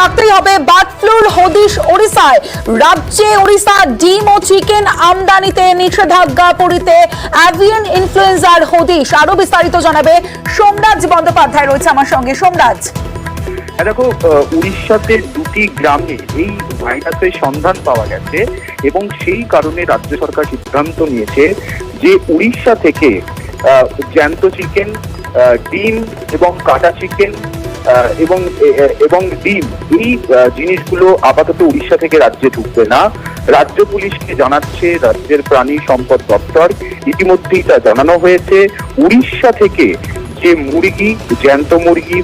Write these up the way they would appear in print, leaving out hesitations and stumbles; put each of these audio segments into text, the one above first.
রাখতেই হবে। Bird floor হদিশ ওড়িশায়। রাজ্যে ওড়িশা ডিম ও চিকেন আমদানিতে নিষেধাজ্ঞা পড়িতে অ্যাভিয়ান ইনফ্লুয়েঞ্জার হদিশ। আরো বিস্তারিত জানাবে সোমরাজ বন্দ্যোপাধ্যায়, রয়েছে আমার সঙ্গে। সোমরাজ, দেখো, উড়িষ্যাতে দুটি গ্রামে এই ভাইরাসের সন্ধান পাওয়া গেছে এবং সেই কারণে রাজ্য সরকার সিদ্ধান্ত নিয়েছে যে উড়িষ্যা থেকে জ্যান্ত চিকেন, ডিম এবং কাটা চিকেন এবং ডিম, এই জিনিসগুলো আপাতত উড়িষ্যা থেকে রাজ্যে ঢুকবে না। রাজ্য পুলিশকে জানাচ্ছে রাজ্যের প্রাণী সম্পদ দপ্তর। ইতিমধ্যেই তা জানানো হয়েছে। উড়িষ্যা থেকে যে মুরগি, জ্যান্ত মুরগি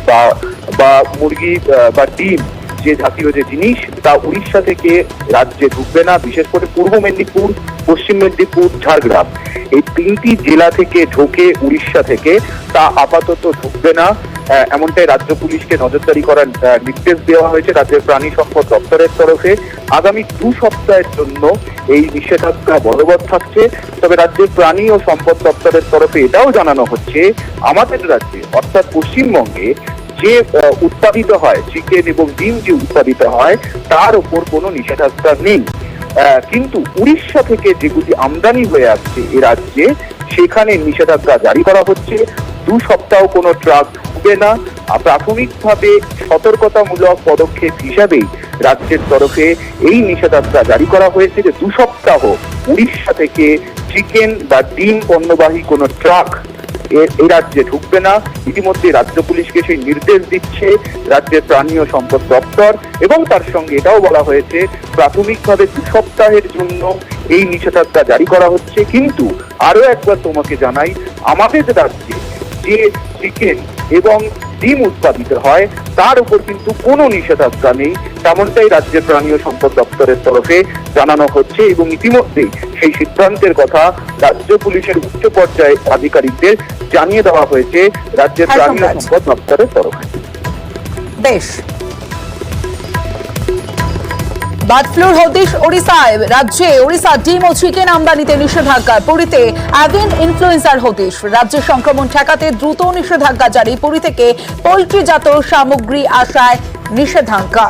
বা মুরগি বা ডিম, যে জাতীয় যে জিনিস, তা উড়িষ্যা থেকে রাজ্যে ঢুকবে না। বিশেষ করে পূর্ব মেদিনীপুর, পশ্চিম মেদিনীপুর, ঝাড়গ্রাম, এই তিনটি জেলা থেকে ঢোকে উড়িষ্যা থেকে, তা আপাতত ঢুকবে না। এমনটাই রাজ্য পুলিশকে নজরদারি করার নির্দেশ দেওয়া হয়েছে রাজ্যের প্রাণী সম্পদ দপ্তরের তরফে। আগামী 2 সপ্তাহের জন্য এই নিষেধাজ্ঞা বলবৎ থাকছে। তবে রাজ্যের প্রাণী ও সম্পদ দপ্তরের তরফে এটাও জানানো হচ্ছে, আমাদের রাজ্যে অর্থাৎ পশ্চিমবঙ্গে যে উৎপাদিত হয় চিকেন এবং ডিম, যে উৎপাদিত হয় তার উপর কোনো নিষেধাজ্ঞা নেই। কিন্তু উড়িষ্যা থেকে যেগুলি আমদানি হয়ে আসছে এ রাজ্যে, সেখানে নিষেধাজ্ঞা জারি করা হচ্ছে। 2 সপ্তাহ কোনো ট্রাক ঢুকবে না। প্রাথমিকভাবে সতর্কতামূলক পদক্ষেপ হিসাবেই রাজ্যের তরফে এই নিষেধাজ্ঞা জারি করা হয়েছে যে 2 সপ্তাহ উড়িষ্যা থেকে চিকেন বা ডিম পণ্যবাহী কোনো ট্রাক এই রাজ্যে ঢুকবে না। ইতিমধ্যে রাজ্য পুলিশকে সেই নির্দেশ দিচ্ছে রাজ্যের প্রাণী ও সম্পদ দপ্তর, এবং তার সঙ্গে এটাও বলা হয়েছে প্রাথমিকভাবে 2 সপ্তাহের জন্য এই নিষেধাজ্ঞা জারি করা হচ্ছে। কিন্তু আরো একবার তোমাকে জানাই, আমাদের রাজ্যে যে চিকেন এবং ডিম উৎপাদিত হয় তার উপর কিন্তু কোনো নিষেধাজ্ঞা নেই, তেমনটাই রাজ্যের প্রাণী ও সম্পদ দপ্তরের তরফে জানানো হচ্ছে। এবং ইতিমধ্যেই সেই সিদ্ধান্তের কথা রাজ্য পুলিশের উচ্চ পর্যায়ের আধিকারিকদের জানিয়ে দেওয়া হয়েছে রাজ্যের প্রাণী ও সম্পদ দপ্তরের তরফে। বেশ, বার্ড ফ্লুর হদিশ ওড়িশায়। রাজ্যে ওড়িশা ডিম ও চিকেন আমদানিতে নিষেধাজ্ঞা পড়িতে অ্যাভিয়ান ইনফ্লুয়েঞ্জার হদিশ। রাজ্যে সংক্রমণ ঠেকাতে দ্রুত নিষেধাজ্ঞা জারি। পুরী থেকে পোল্ট্রিজাত সামগ্রী আসায় নিষেধাজ্ঞা।